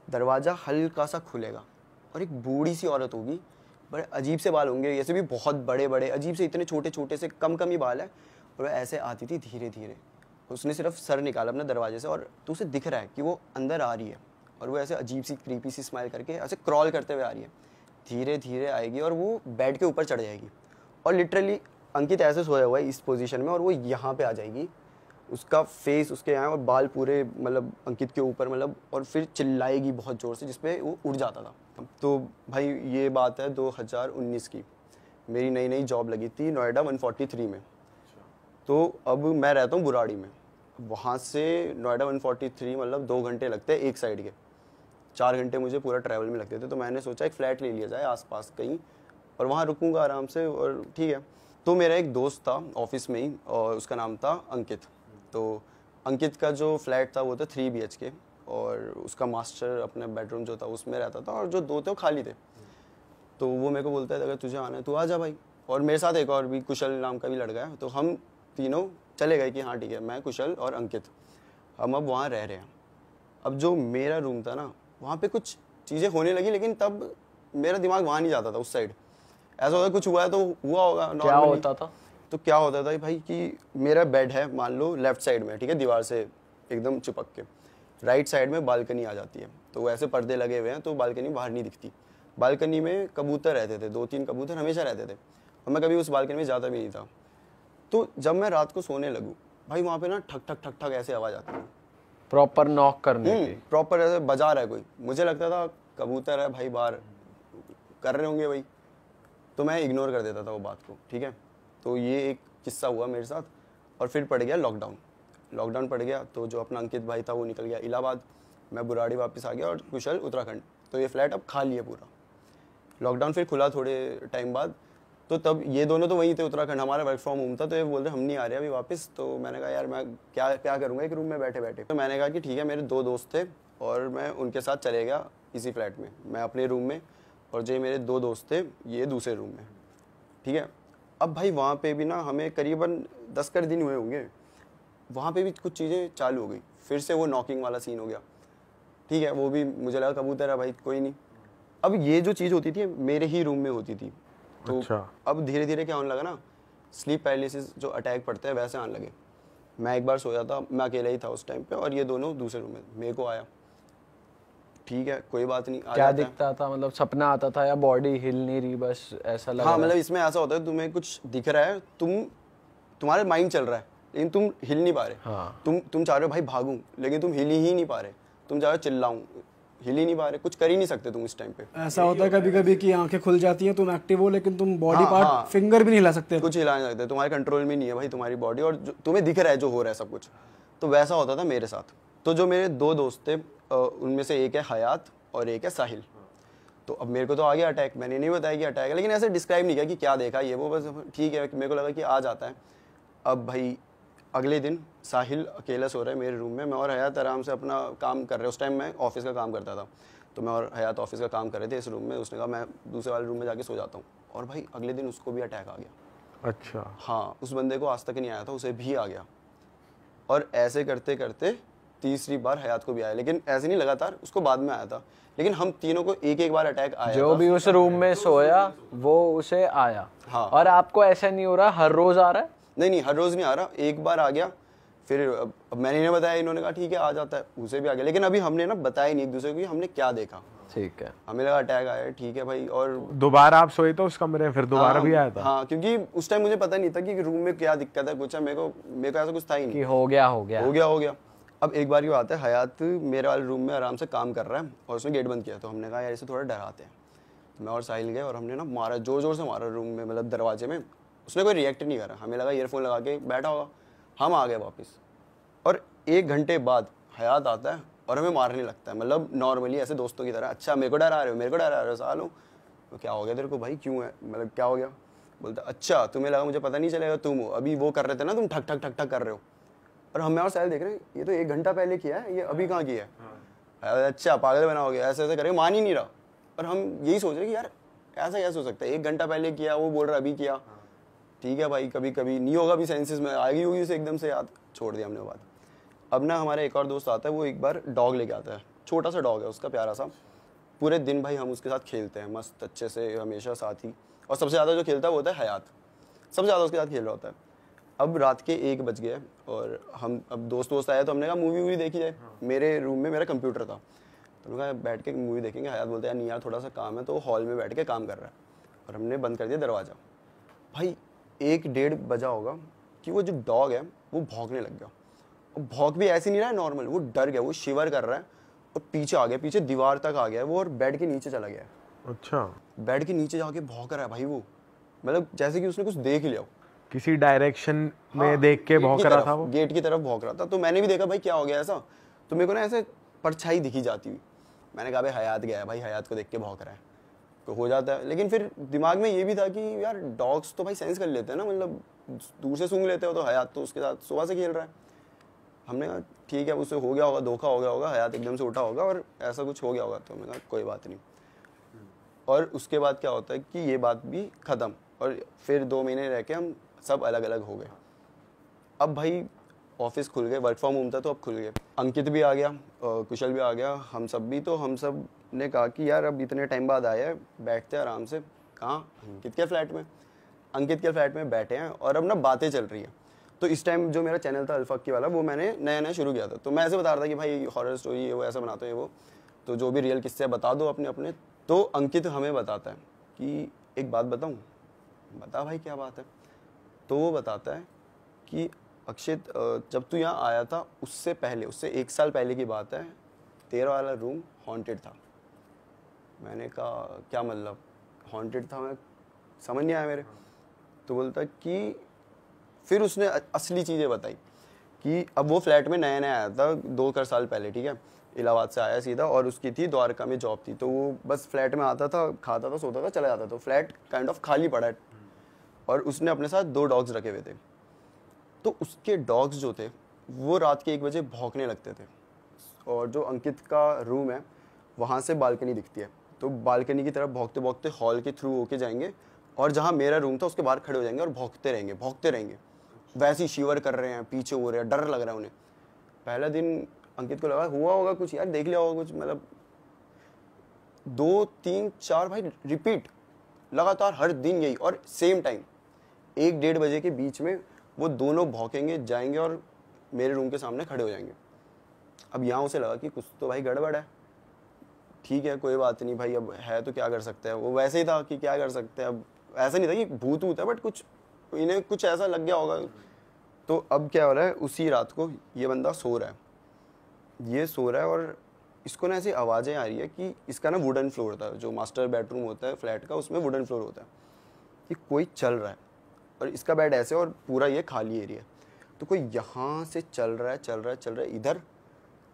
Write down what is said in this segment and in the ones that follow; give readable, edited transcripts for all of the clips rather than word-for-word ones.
दरवाज़ा हल्का सा खुलेगा और एक बूढ़ी सी औरत होगी, बड़े अजीब से बाल होंगे, ऐसे भी बहुत बड़े बड़े अजीब से, इतने छोटे छोटे से कम कम ही बाल है, और वह ऐसे आती थी धीरे धीरे। उसने सिर्फ सर निकाला अपने दरवाजे से और तो उसे दिख रहा है कि वो अंदर आ रही है, और वो ऐसे अजीब सी क्रीपी सी स्माइल करके ऐसे क्रॉल करते हुए आ रही है, धीरे धीरे आएगी और वो बेड के ऊपर चढ़ जाएगी। और लिटरली अंकित ऐसे सोया हुआ है इस पोजीशन में, और वो यहाँ पे आ जाएगी, उसका फेस उसके यहाँ और बाल पूरे मतलब अंकित के ऊपर मतलब, और फिर चिल्लाएगी बहुत ज़ोर से जिसपे वो उड़ जाता था। तो भाई ये बात है 2019 की, मेरी नई नई जॉब लगी थी नोएडा 143 में। तो अब मैं रहता हूँ बुराड़ी में, वहाँ से नोएडा 143 मतलब 2 घंटे लगते हैं एक साइड के, 4 घंटे मुझे पूरा ट्रैवल में लगते थे। तो मैंने सोचा एक फ्लैट ले लिया जाए आसपास कहीं, और वहाँ रुकूंगा आराम से, और ठीक है। तो मेरा एक दोस्त था ऑफिस में ही, और उसका नाम था अंकित। तो अंकित का जो फ्लैट था वो था 3 BHK, और उसका मास्टर अपना बेडरूम जो था उसमें रहता था, और जो 2 थे वो खाली थे। तो वो मेरे को बोलता है अगर तुझे आना है तो आ जा भाई, और मेरे साथ एक और भी कुशल नाम का भी लड़का है। तो हम तीनों चले गए कि हाँ ठीक है, मैं, कुशल और अंकित, हम अब वहाँ रह रहे हैं। अब जो मेरा रूम था ना, वहाँ पे कुछ चीज़ें होने लगी, लेकिन तब मेरा दिमाग वहाँ नहीं जाता था उस साइड। ऐसा होता कुछ हुआ है तो हुआ होगा नॉर्मली। क्या होता था? तो क्या होता था भाई कि मेरा बेड है मान लो लेफ्ट साइड में, ठीक है, दीवार से एकदम चिपक के, राइट साइड में बालकनी आ जाती है। तो ऐसे पर्दे लगे हुए हैं तो बालकनी बाहर नहीं दिखती। बालकनी में कबूतर रहते थे, 2-3 कबूतर हमेशा रहते थे, और मैं कभी उस बालकनी में जाता भी नहीं था। तो जब मैं रात को सोने लगूँ भाई, वहाँ पे ना ठक ठक ठक ठक ऐसे आवाज़ आती है, प्रॉपर नॉक करने की, प्रॉपर ऐसे बजा रहा है कोई। मुझे लगता था कबूतर है भाई, बाहर कर रहे होंगे भाई, तो मैं इग्नोर कर देता था वो बात को, ठीक है। तो ये एक किस्सा हुआ मेरे साथ। और फिर पड़ गया लॉकडाउन पड़ गया, तो जो अपना अंकित भाई था वो निकल गया इलाहाबाद, मैं बुराड़ी वापस आ गया, और कुशल उत्तराखंड। तो ये फ्लैट अब खाली है पूरा। लॉकडाउन फिर खुला थोड़े टाइम बाद, तो तब ये दोनों तो वहीं थे उत्तराखंड, हमारा वर्क फ्रॉम होम था। तो ये बोल रहे हम नहीं आ रहे अभी वापस। तो मैंने कहा यार मैं क्या करूँगा एक रूम में बैठे बैठे। तो मैंने कहा कि ठीक है, मेरे 2 दोस्त थे और मैं उनके साथ चले गया इसी फ्लैट में, मैं अपने रूम में, और जो मेरे 2 दोस्त थे ये दूसरे रूम में, ठीक है। अब भाई वहाँ पे भी ना हमें करीबन 10 कर दिन हुए होंगे, वहाँ पे भी कुछ चीज़ें चालू हो गई, फिर से वो नॉकिंग वाला सीन हो गया, ठीक है। वो भी मुझे लगा कबूतर है भाई, कोई नहीं। अब ये जो चीज़ होती थी मेरे ही रूम में होती थी। तो अच्छा। अब धीरे धीरे क्या होने लगा ना, स्लीप पैरालिसिस जो अटैक पड़ते हैं वैसे आने लगे। मैं एक बार सोया था, मैं अकेला ही था उस टाइम पे, और ये दोनों दूसरे रूम में, मेरे को आया, ठीक है कोई बात नहीं, क्या दिखता था? मतलब सपना आता था या बॉडी हिल नहीं रही, बस ऐसा लगा? हाँ मतलब इसमें ऐसा होता है, तुम्हें कुछ दिख रहा है, तुम्हारे माइंड चल रहा है लेकिन तुम हिल नहीं पा रहे। हाँ। तुम चाह रहे हो भाई भागूं, लेकिन तुम हिल ही नहीं पा रहे। तुम चाह रहे हो चिल्लाऊं, हिल ही नहीं पा रहे, कुछ कर ही नहीं सकते तुम इस टाइम पे। ऐसा होता है कभी कभी कि आंखें खुल जाती हैं, तुम एक्टिव हो लेकिन तुम बॉडी पार्ट फिंगर भी नहीं हिला सकते, कुछ हिला नहीं सकते, तुम्हारे कंट्रोल में नहीं है भाई तुम्हारी बॉडी, और तुम्हें दिख रहा है जो हो रहा है सब कुछ। तो वैसा होता था मेरे साथ। तो जो मेरे 2 दोस्त थे उनमें से एक है हयात और एक है साहिल। तो अब मेरे को तो आ गया अटैक, मैंने नहीं बताया कि अटैक है, लेकिन ऐसे डिस्क्राइब नहीं किया कि क्या देखा ये वो, बस ठीक है मेरे को लगा कि आ जाता है। अब भाई अगले दिन साहिल अकेला सो रहा है मेरे रूम में, मैं और हयात आराम से अपना काम कर रहे हैं। उस टाइम मैं ऑफिस का काम करता था, तो मैं और हयात ऑफिस का काम कर रहे थे इस रूम में। उसने कहा मैं दूसरे वाले रूम में जाके सो जाता हूँ, और भाई अगले दिन उसको भी अटैक आ गया। अच्छा। हाँ, उस बंदे को आज तक नहीं आया था, उसे भी आ गया। और ऐसे करते करते तीसरी बार हयात को भी आया, लेकिन ऐसे नहीं लगातार, उसको बाद में आया था। लेकिन हम तीनों को एक एक बार अटैक आया जो भी उस रूम में सोया वो उसे आया। हाँ। और आपको ऐसा नहीं हो रहा हर रोज आ रहा है? नहीं, हर रोज नहीं आ रहा, एक बार आ गया। फिर अब मैंने इन्हें बताया, इन्होंने कहा ठीक है आ जाता है, उसे भी आ गया। लेकिन अभी हमने ना बताया नहीं एक दूसरे को कि हमने क्या देखा। ठीक है, हमें लगा अटैक आया, ठीक है भाई। और दोबारा आप सोए तो उस कमरे में फिर दोबारा भी आया था? हाँ, क्योंकि उस टाइम मुझे पता नहीं था कि रूम में क्या दिक्कत है, कुछ है। मेरे को ऐसा कुछ था ही नहीं कि हो गया। अब एक बार क्यों आता है, हयात मेरे वाले रूम में आराम से काम कर रहा है और उसने गेट बंद किया। तो हमने कहा यार इसे थोड़ा डराते हैं। तो मैं और साहिल गए और हमने ना मारा, जोर जोर से मारा रूम में, मतलब दरवाजे में। उसने कोई रिएक्ट नहीं करा, हमें लगा ईयरफोन लगा के बैठा होगा। हम आ गए वापस, और 1 घंटे बाद हयात आता है और हमें मारने लगता है, मतलब नॉर्मली ऐसे दोस्तों की तरह। अच्छा मेरे को डरा रहे हो सालो, तो क्या हो गया तेरे को भाई, क्यों है, मतलब क्या हो गया? बोलता अच्छा तुम्हें लगा मुझे पता नहीं चलेगा तुम हो, अभी वो कर रहे थे ना तुम, ठक ठक ठक ठक कर रहे हो। और हम और साहिल देख रहे हैं ये तो 1 घंटा पहले किया है, ये अभी कहाँ किया है? अच्छा पागल बना हो गया, ऐसे ऐसे करे, मान ही नहीं रहा। और हम यही सोच रहे कि यार ऐसा कैसे हो सकता है, 1 घंटा पहले किया, वो बोल रहा अभी किया। ठीक है भाई, कभी कभी नहीं होगा भी, सेंसेस में आएगी होगी उसे, एकदम से याद, छोड़ दिया हमने बात। अब ना हमारा एक और दोस्त आता है, वो एक बार डॉग लेके आता है छोटा सा डॉग है उसका, प्यारा सा। पूरे दिन भाई हम उसके साथ खेलते हैं मस्त अच्छे से, हमेशा साथ ही। और सबसे ज़्यादा जो खेलता है वो होता है हयात, सबसे ज़्यादा उसके साथ खेल रहा होता है। अब रात के 1 बज गए और हम अब दोस्त आए तो हमने कहा मूवी वूवी देखी जाए। मेरे रूम में मेरा कंप्यूटर था, तो हमने कहा बैठ के मूवी देखेंगे। हयात बोलते हैं नहीं यार थोड़ा सा काम है, तो हॉल में बैठ के काम कर रहा है। और हमने बंद कर दिया दरवाज़ा। भाई 1-1:30 बजा होगा कि वो जो डॉग है वो भौंकने लग गया। और भौंक भी ऐसी नहीं रहा है नॉर्मल, वो डर गया, वो शिवर कर रहा है और पीछे आ गया, पीछे दीवार तक आ गया वो और बेड के नीचे चला गया। अच्छा, बेड के नीचे जाके भौंक रहा है भाई वो, मतलब जैसे कि उसने कुछ देख लिया हो। किसी डायरेक्शन में हाँ, देख के भौंक रहा था वो, गेट की तरफ भौंक रहा था। तो मैंने भी देखा भाई क्या हो गया ऐसा, तो मेरे को ना ऐसे परछाई दिखी जाती हुई। मैंने कहा भाई हयात गया है, भाई हयात को देख के भौंक रहा है तो हो जाता है। लेकिन फिर दिमाग में ये भी था कि यार डॉग्स तो भाई सेंस कर लेते हैं ना, मतलब दूर से सूंघ लेते हो, तो हयात तो उसके साथ सुबह से खेल रहा है। हमने कहा ठीक है उससे हो गया होगा, धोखा हो गया होगा, हयात एकदम से उठा होगा और ऐसा कुछ हो गया होगा। तो मैंने कहा कोई बात नहीं। और उसके बाद क्या होता है कि ये बात भी ख़त्म, और फिर 2 महीने रह के हम सब अलग अलग हो गए। अब भाई ऑफिस खुल गए, वर्क फ्रॉम होम था तो अब खुल गए। अंकित भी आ गया, कुशल भी आ गया, हम सब भी। तो हम सब ने कहा कि यार अब इतने टाइम बाद आया है, बैठते हैं आराम से। कहाँ? अंकित के फ्लैट में। अंकित के फ्लैट में बैठे हैं और अब ना बातें चल रही हैं। तो इस टाइम जो मेरा चैनल था अल्फाकी वाला, वो मैंने नया नया शुरू किया था। तो मैं ऐसे बता रहा था कि भाई हॉरर स्टोरी ये वो ऐसा बनाते हैं वो, तो जो भी रियल किस्से बता दो अपने अपने। तो अंकित हमें बताता है कि एक बात बताऊँ। बता भाई क्या बात है। तो वो बताता है कि अक्षित जब तू यहाँ आया था उससे पहले, उससे 1 साल पहले की बात है, तेरा वाला रूम हॉन्टेड था। मैंने कहा क्या मतलब हॉन्टेड था, मैं समझ नहीं आया मेरे। तो बोलता कि फिर उसने असली चीज़ें बताई कि अब वो फ्लैट में नया नया आया था 2 साल पहले, ठीक है, इलाहाबाद से आया सीधा, और उसकी थी द्वारका में जॉब थी। तो वो बस फ्लैट में आता था, खाता था, सोता था, चला जाता था। तो फ्लैट काइंड ऑफ खाली पड़ा है और उसने अपने साथ 2 डॉग्स रखे हुए थे। तो उसके डॉग्स जो थे वो रात के 1 बजे भौंकने लगते थे। और जो अंकित का रूम है वहाँ से बालकनी दिखती है, तो बालकनी की तरफ भौंकते भौंकते हॉल के थ्रू होके जाएंगे और जहाँ मेरा रूम था उसके बाहर खड़े हो जाएंगे और भौंकते रहेंगे। वैसे ही शिवर कर रहे हैं, पीछे हो रहे हैं, डर लग रहा है उन्हें। पहला दिन अंकित को लगा हुआ होगा कुछ यार, देख लिया होगा कुछ, मतलब 2, 3, 4 भाई रिपीट लगातार हर दिन यही, और सेम टाइम 1-1:30 बजे के बीच में वो दोनों भौंकेंगे, जाएंगे और मेरे रूम के सामने खड़े हो जाएंगे। अब यहाँ उसे लगा कि कुछ तो भाई गड़बड़ है। ठीक है कोई बात नहीं भाई, अब है तो क्या कर सकते हैं। वो वैसे ही था कि क्या कर सकते हैं, अब ऐसा नहीं था कि भूत है, बट कुछ इन्हें कुछ ऐसा लग गया होगा। तो अब क्या हो रहा है, उसी रात को ये बंदा सो रहा है और इसको ना ऐसी आवाज़ें आ रही है कि इसका ना वुडन फ्लोर था, जो मास्टर बेडरूम होता है फ्लैट का, उसमें वुडन फ्लोर होता है, कि कोई चल रहा है और इसका बेड ऐसे और पूरा ये खाली एरिया है। तो कोई यहाँ से चल रहा है इधर,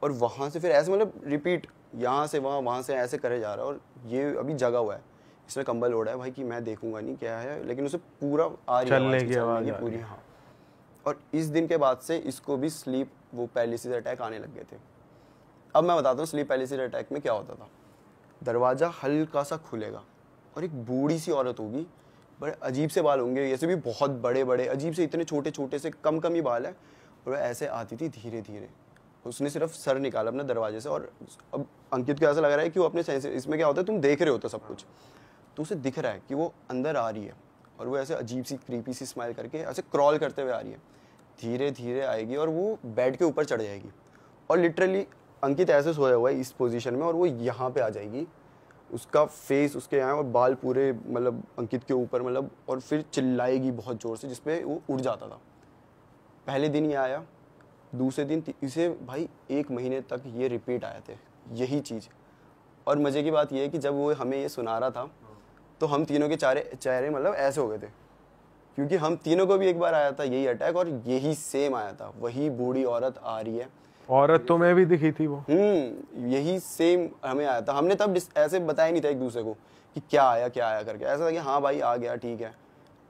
और वहाँ से फिर ऐसे मतलब रिपीट, यहाँ से वहाँ से ऐसे करे जा रहा है। और ये अभी जगा हुआ है, इसने कंबल ओढ़ा है भाई कि मैं देखूंगा नहीं क्या है, लेकिन उसे पूरा आ रही है चलने की आवाज़ पूरी। हाँ, और इस दिन के बाद से इसको भी स्लीप वो पैरालिसिस अटैक आने लग गए थे। अब मैं बताता हूँ स्लीप पैरालिसिस अटैक में क्या होता था। दरवाज़ा हल्का सा खुलेगा और एक बूढ़ी सी औरत होगी, बड़े अजीब से बाल होंगे, ऐसे भी बहुत बड़े बड़े अजीब से, इतने छोटे छोटे से कम ही बाल है, और ऐसे आती थी धीरे धीरे। उसने सिर्फ सर निकाला अपने दरवाजे से, और अब अंकित को ऐसा लग रहा है कि वो अपने सेंस, इसमें क्या होता है तुम देख रहे होते सब कुछ, तो उसे दिख रहा है कि वो अंदर आ रही है और वो ऐसे अजीब सी क्रीपी सी स्माइल करके ऐसे क्रॉल करते हुए आ रही है। धीरे धीरे आएगी और वो बेड के ऊपर चढ़ जाएगी, और लिटरली अंकित ऐसे सोया हुआ है इस पोजीशन में, और वो यहाँ पे आ जाएगी, उसका फेस उसके यहाँ और बाल पूरे मतलब अंकित के ऊपर, मतलब, और फिर चिल्लाएगी बहुत ज़ोर से, जिसपे वो उड़ जाता था। पहले दिन ये आया, दूसरे दिन इसे भाई 1 महीने तक ये रिपीट आए थे यही चीज़। और मज़े की बात ये है कि जब वो हमें ये सुना रहा था तो हम तीनों के चेहरे मतलब ऐसे हो गए थे, क्योंकि हम तीनों को भी एक बार आया था यही अटैक, और यही सेम आया था, वही बूढ़ी औरत आ रही है। औरत तो मैं भी दिखी थी वो, यही सेम हमें आया था। हमने तब ऐसे बताया नहीं था एक दूसरे को कि क्या आया करके, ऐसा था कि हाँ भाई आ गया ठीक है।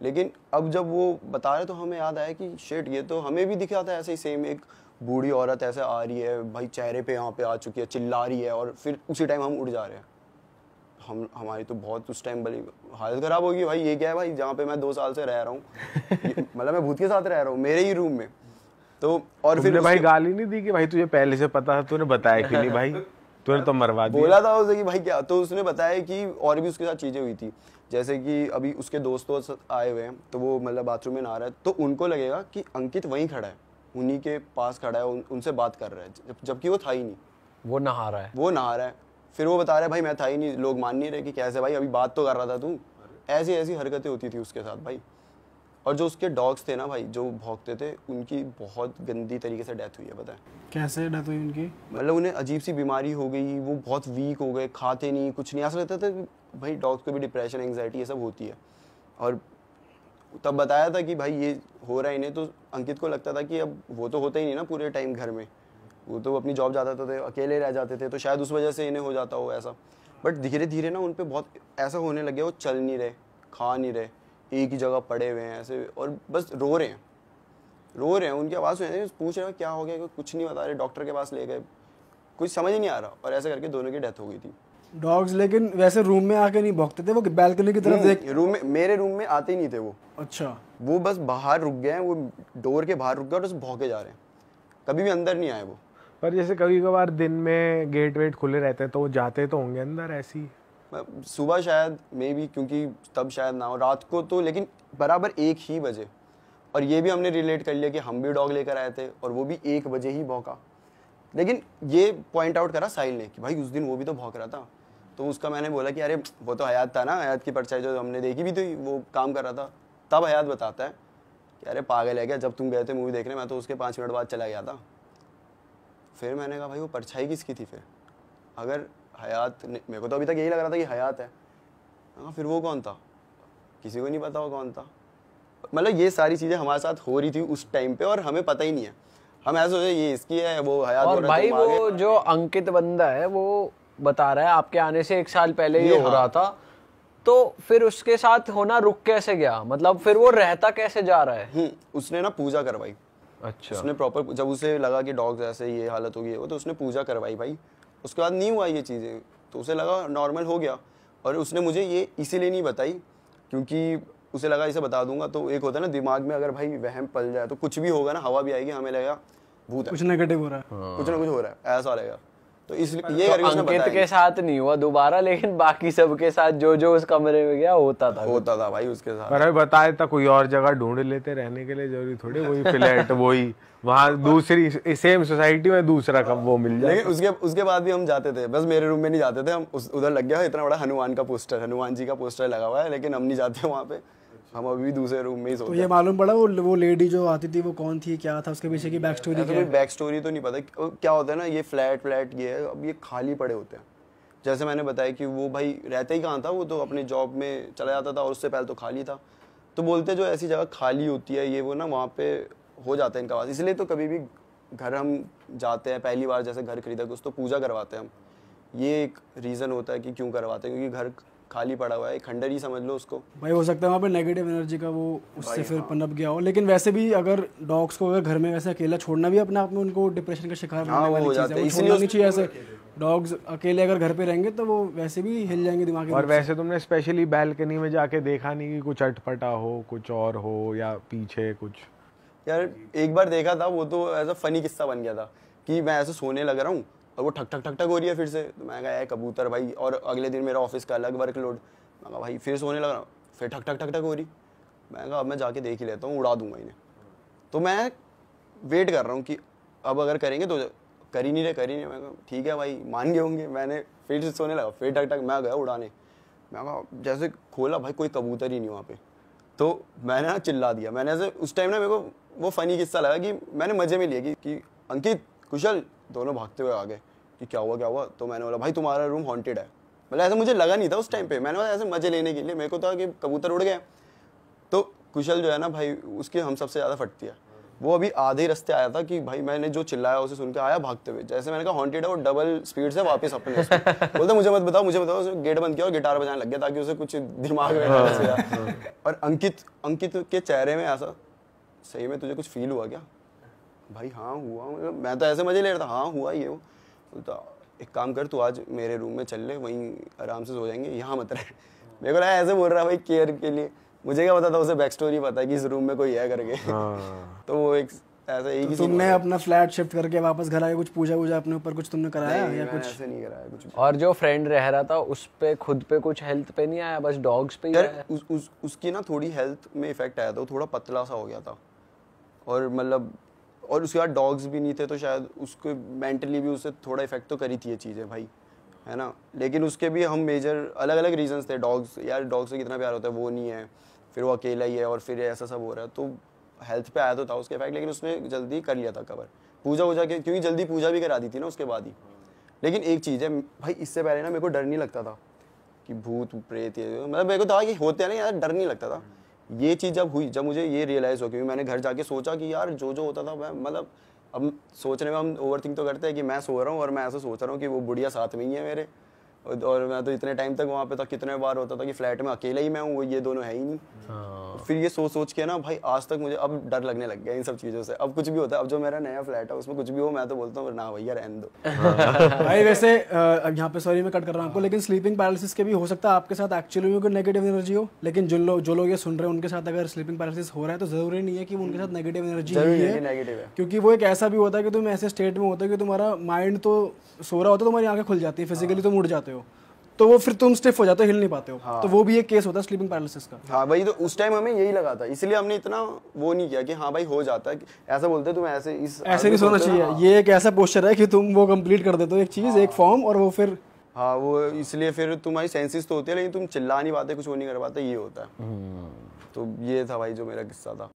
लेकिन अब जब वो बता रहे तो हमें याद आया कि शिट, ये तो हमें भी दिखा था ऐसे ही सेम, एक बूढ़ी औरत ऐसे आ रही है भाई, चेहरे पे यहाँ पे आ चुकी है, चिल्ला रही है, और फिर उसी टाइम हम उड़ जा रहे हैं। हमारी तो बहुत उस टाइम बड़ी हालत ख़राब होगी भाई, ये क्या है भाई, जहाँ पे मैं 2 साल से रह रहा हूँ, मतलब मैं भूत के साथ रह रहा हूँ मेरे ही रूम में। तो और फिर भाई गाली नहीं दी कि भाई तुझे पहले से पता था, तूने बताया क्यों नहीं भाई? तूने तो मरवा दिया। बोला था उसे कि भाई क्या, तो उसने बताया कि और भी उसके साथ चीजें हुई थी, जैसे कि अभी उसके दोस्तों आए हुए हैं, तो वो मतलब बाथरूम में नहा रहा है, तो उनको लगेगा कि अंकित वहीं खड़ा है, उन्हीं के पास खड़ा है, उनसे बात कर रहा है, जबकि वो था ही नहीं। वो नहा रहा है। वो नहा रहा है, फिर वो बता रहा है भाई मैं था ही नहीं, लोग मान नहीं रहे कि कैसे भाई, अभी बात तो कर रहा था तू। ऐसी ऐसी हरकतें होती थी उसके साथ भाई। और जो उसके डॉग्स थे ना भाई, जो भौंकते थे, उनकी बहुत गंदी तरीके से डेथ हुई है, पता है कैसे डेथ हुई उनकी? मतलब उन्हें अजीब सी बीमारी हो गई, वो बहुत वीक हो गए, खाते नहीं, कुछ नहीं। ऐसा लगता था भाई डॉग्स को भी डिप्रेशन, एंग्जाइटी ये सब होती है। और तब बताया था कि भाई ये हो रहा है इन्हें, तो अंकित को लगता था कि अब वो तो होता ही नहीं ना पूरे टाइम घर में, वो तो अपनी जॉब जाता थे, अकेले रह जाते थे, तो शायद उस वजह से इन्हें हो जाता हो ऐसा। बट धीरे धीरे ना उन पर बहुत ऐसा होने लग गया, वो चल नहीं रहे, खा नहीं रहे, एक ही जगह पड़े हुए हैं ऐसे, और बस रो रहे हैं। उनकी आवाज़ सुन रही, पूछ रहे हो क्या हो गया, कुछ नहीं बता रहे, डॉक्टर के पास ले गए, कुछ समझ ही नहीं आ रहा, और ऐसे करके दोनों की डेथ हो गई थी। डॉग्स लेकिन वैसे रूम में आके नहीं भौंकते थे, वो बैल्कनी की तरफ देख? रूम में, मेरे रूम में आते ही नहीं थे वो। अच्छा। वो बस बाहर रुक गए हैं, वो डोर के बाहर रुक गए और बस भौंके जा रहे हैं, कभी भी अंदर नहीं आए वो। पर जैसे कभी कभार दिन में गेट वेट खुले रहते हैं तो वो जाते तो होंगे अंदर ऐसी? सुबह शायद मे बी, क्योंकि तब शायद ना हो, रात को तो लेकिन बराबर 1 ही बजे। और ये भी हमने रिलेट कर लिया कि हम भी डॉग लेकर आए थे और वो भी 1 बजे ही भौंका। लेकिन ये पॉइंट आउट करा साहिल ने कि भाई उस दिन वो भी तो भौंक रहा था। तो उसका मैंने बोला कि अरे वो तो हयात था ना, हयात की परछाई जो हमने देखी भी थी, वो काम कर रहा था। तब हयात बताता है कि अरे पागल है क्या, जब तुम गए थे मूवी देखने, मैं तो उसके 5 मिनट बाद चला गया था। फिर मैंने कहा भाई वो परछाई किसकी थी फिर? अगर हयात, मेरे को तो अभी तक यही लग रहा था कि हयात है। हाँ, फिर वो कौन था? किसी को नहीं पता वो कौन था। मतलब ये सारी चीज़ें हमारे साथ हो रही थी उस टाइम पे और हमें पता ही नहीं है। हम ऐसे सोचे ये इसकी है, वो हयात। और भाई वो जो अंकित बंदा है वो बता रहा है आपके आने से 1 साल पहले ये हो रहा था, तो फिर उसके साथ होना रुक कैसे गया? मतलब फिर वो रहता कैसे जा रहा है? उसने ना पूजा करवाई। अच्छा। उसने प्रॉपर, जब उसे लगा कि डॉग्स ऐसे ये हालत होगी वो, तो उसने पूजा करवाई भाई। उसके बाद नहीं हुआ ये चीज़ें, तो उसे लगा नॉर्मल हो गया। और उसने मुझे ये इसीलिए नहीं बताई क्योंकि उसे लगा इसे बता दूंगा तो एक होता है ना दिमाग में, अगर भाई वहम पल जाए तो कुछ भी होगा ना, हवा भी आएगी, हमें लगेगा भूत है, कुछ नेगेटिव हो रहा है, कुछ ना कुछ हो रहा है, ऐसा लगेगा। तो इसलिए ये करके उसने अंकित बताया। के साथ नहीं हुआ दोबारा, लेकिन बाकी सबके साथ जो जो उस कमरे में गया होता था भाई उसके साथ। पर अभी बताया था कोई और जगह ढूंढ लेते रहने के लिए, जरूरी थोड़ी वही फ्लैट वही वहाँ दूसरी सेम सोसाइटी में दूसरा कब वो मिल जाए। लेकिन उसके बाद भी हम जाते थे, बस मेरे रूम में नहीं जाते थे हम। उधर लग गया इतना बड़ा हनुमान का पोस्टर, हनुमान जी का पोस्टर लगा हुआ है, लेकिन हम नहीं जाते वहाँ पे, हम अभी भी दूसरे रूम में ही सोते हैं। तो ये मालूम पड़ा वो लेडी जो आती थी वो कौन थी, क्या था उसके पीछे की बैक स्टोरी? कोई बैक स्टोरी तो नहीं पता। क्या होता है ना, ये फ्लैट ये है, अब ये खाली पड़े होते हैं। जैसे मैंने बताया कि वो भाई रहता ही कहाँ था, वो तो अपने जॉब में चला जाता था और उससे पहले तो खाली था। तो बोलते जो ऐसी जगह खाली होती है ये वो ना, वहाँ पे हो जाता है इनका वास। इसलिए तो कभी भी घर हम जाते हैं, पहली बार जैसे घर खरीदा कुछ, तो पूजा करवाते हैं हम। ये एक रीज़न होता है कि क्यों करवाते हैं, क्योंकि घर खाली पड़ा हुआ है, खंडर ही समझ लो उसको भाई। हो सकता है वहाँ पे नेगेटिव एनर्जी का वो उससे फिर पनप गया हो। लेकिन वैसे भी अगर डॉग्स को अगर घर में वैसे अकेला छोड़ना भी अपने आप में उनको डिप्रेशन का शिकार बनाने वाली चीज़ है, वो छोड़ना नहीं चाहिए ऐसे। डॉग्स अकेले अगर घर पे रहेंगे तो वो वैसे भी हिल जाएंगे दिमाग में। और वैसे तुमने स्पेशली बैल्कनी में जाके देखा नहीं कि कुछ अटपटा हो, कुछ और हो, या पीछे कुछ? यार एक बार देखा था, वो तो ऐसा फनी किस्सा बन गया था कि मैं ऐसे सोने लग रहा हूँ और वो ठक ठक ठक ठक हो रही है फिर से। तो मैं कहा यार कबूतर भाई, और अगले दिन मेरा ऑफिस का अलग वर्कलोड। मैं कहा भाई फिर सोने लग रहा हूँ, फिर ठक ठक ठक ठक हो रही। मैं कहा अब मैं जाके देख ही लेता हूँ, उड़ा दूंगा इन्हें। तो मैं वेट कर रहा हूँ कि अब अगर करेंगे तो कर ही नहीं रहे। मैं कहा ठीक है भाई, मान गए होंगे। मैंने फिर से सोने लगा, फिर ठक ठक, मैं गया उड़ाने। मैं कहा जैसे खोला भाई, कोई कबूतर ही नहीं वहाँ पे। तो मैंने ना चिल्ला दिया। मैंने ऐसे उस टाइम ना मेरे को वो फनी किस्सा लगा कि मैंने मजे में लिया कि अंकित कुशल दोनों भागते हुए आ गए कि क्या हुआ। तो मैंने बोला भाई तुम्हारा रूम हॉन्टेड है। मतलब ऐसा मुझे लगा नहीं था उस टाइम पे, मैंने बोला ऐसे मजे लेने के लिए। मेरे को था कि कबूतर उड़ गए। तो कुशल जो है ना भाई, उसकी हम सबसे ज़्यादा फटती है। वो अभी आधे रास्ते आया था कि भाई मैंने जो चिल्लाया उसे सुन के आया भागते हुए। जैसे मैंने कहा हॉन्टेड है, वो डबल स्पीड से वापस अपने बोलता मुझे मत बताओ। उसने गेट बंद किया और गिटार बजाने लग गया ताकि उसे कुछ दिमाग में ना। और अंकित के चेहरे में ऐसा, सही में तुझे कुछ फील हुआ क्या? भाई हाँ हुआ। मतलब मैं तो ऐसे मजे ले रहा था, हाँ हुआ ये वो। बोलता एक काम कर, तू आज मेरे रूम में चल ले, वहीं आराम से सो जाएंगे, यहाँ मत रहे। मेरे को लगा ऐसे बोल रहा भाई केयर के लिए। मुझे क्या पता था उसे बैक स्टोरी पता है कि इस रूम में कोई है करके। तो वो एक ऐसा एक ही तुमने अपना फ्लैट शिफ्ट करके वापस घर आके कुछ पूजा वूजा अपने ऊपर कुछ तुमने कराया या कुछ? ऐसे नहीं कराया कुछ। और जो फ्रेंड रह रहा था उस पे खुद पे कुछ हेल्थ पे नहीं आया, बस डॉग्स पे ही यार आया? उसकी ना थोड़ी हेल्थ में इफेक्ट आया था, वो थोड़ा पतला सा हो गया था, और मतलब और उसके बाद डॉग्स भी नहीं थे, तो शायद उसको मेंटली भी उससे थोड़ा इफेक्ट तो करी थी ये चीज़ें भाई, है ना। लेकिन उसके भी हम मेजर अलग अलग रीजंस थे। डॉग्स, यार डॉग से कितना प्यार होता है वो नहीं है, फिर वो अकेला ही है, और फिर ऐसा सब हो रहा है, तो हेल्थ पे आया तो था उसके इफेक्ट, लेकिन उसने जल्दी कर लिया था कवर पूजा वूजा के, क्योंकि जल्दी पूजा भी करा दी थी ना उसके बाद ही। लेकिन एक चीज़ है भाई, इससे पहले ना मेरे को डर नहीं लगता था कि भूत प्रेत ये, मतलब मेरे को था कि होते हैं ना यार, डर नहीं लगता था। ये चीज़ जब हुई, जब मुझे ये रियलाइज़ हो, क्योंकि मैंने घर जाके सोचा कि यार जो होता था मैं, मतलब अब सोचने में हम ओवरथिंक तो करते हैं कि मैं सो रहा हूँ और मैं ऐसा सोच रहा हूँ कि वो बुढ़िया साथ में ही है मेरे, और मैं तो इतने टाइम तक वहाँ पे था, कितने बार होता था कि फ्लैट में अकेला ही मैं हूँ, वो ये दोनों है ही नहीं। फिर ये सोच के ना भाई आज तक मुझे अब डर लगने लग गया इन सब चीज़ों से। अब कुछ भी होता है, अब जो मेरा नया फ्लैट है उसमें कुछ भी हो, मैं तो बोलता हूँ ना भैया रहने दो। भाई वैसे यहाँ पे सॉरी मैं कट कर रहा हूँ आपको, लेकिन स्लीपिंग पैरालिसिस के भी हो सकता है आपके साथ एक्चुअली में कोई नेगेटिव एनर्जी हो, लेकिन जो लोग ये सुन रहे हैं उनके साथ अगर स्लीपिंग पैरालिसिस हो रहा है तो जरूरी नहीं है कि उनके साथ नेगेटिव एनर्जी ही है, नेगेटिव है, क्योंकि वो एक ऐसा भी होता है कि तुम ऐसे स्टेट में होता है कि तुम्हारा माइंड तो सो रहा होता है, तुम्हारी आंखें खुल जाती है, फिजिकली तुम उठ जाते हो, तो वो फिर तुम स्टिफ हो जाते हो, हिल नहीं पाते हो। तो वो भी एक केस होता है स्लीपिंग पैरालिसिस का। हाँ भाई, तो उस टाइम हमें यही लगा था, इसलिए हमने इतना वो नहीं किया कि हाँ भाई हो जाता है, ऐसा बोलते तुम ऐसे ऐसे नहीं सोना चाहिए। ये एक ऐसा पोस्चर है कि तुम वो कंप्लीट कर देते हो एक चीज, एक फॉर्म, और वो फिर हाँ वो इसलिए फिर तुम्हारी सेंसेस तो होती है, लेकिन तुम चिल्ला नहीं पाते, कुछ वो नहीं कर पाते, ये होता है। तो ये था भाई जो मेरा किस्सा था।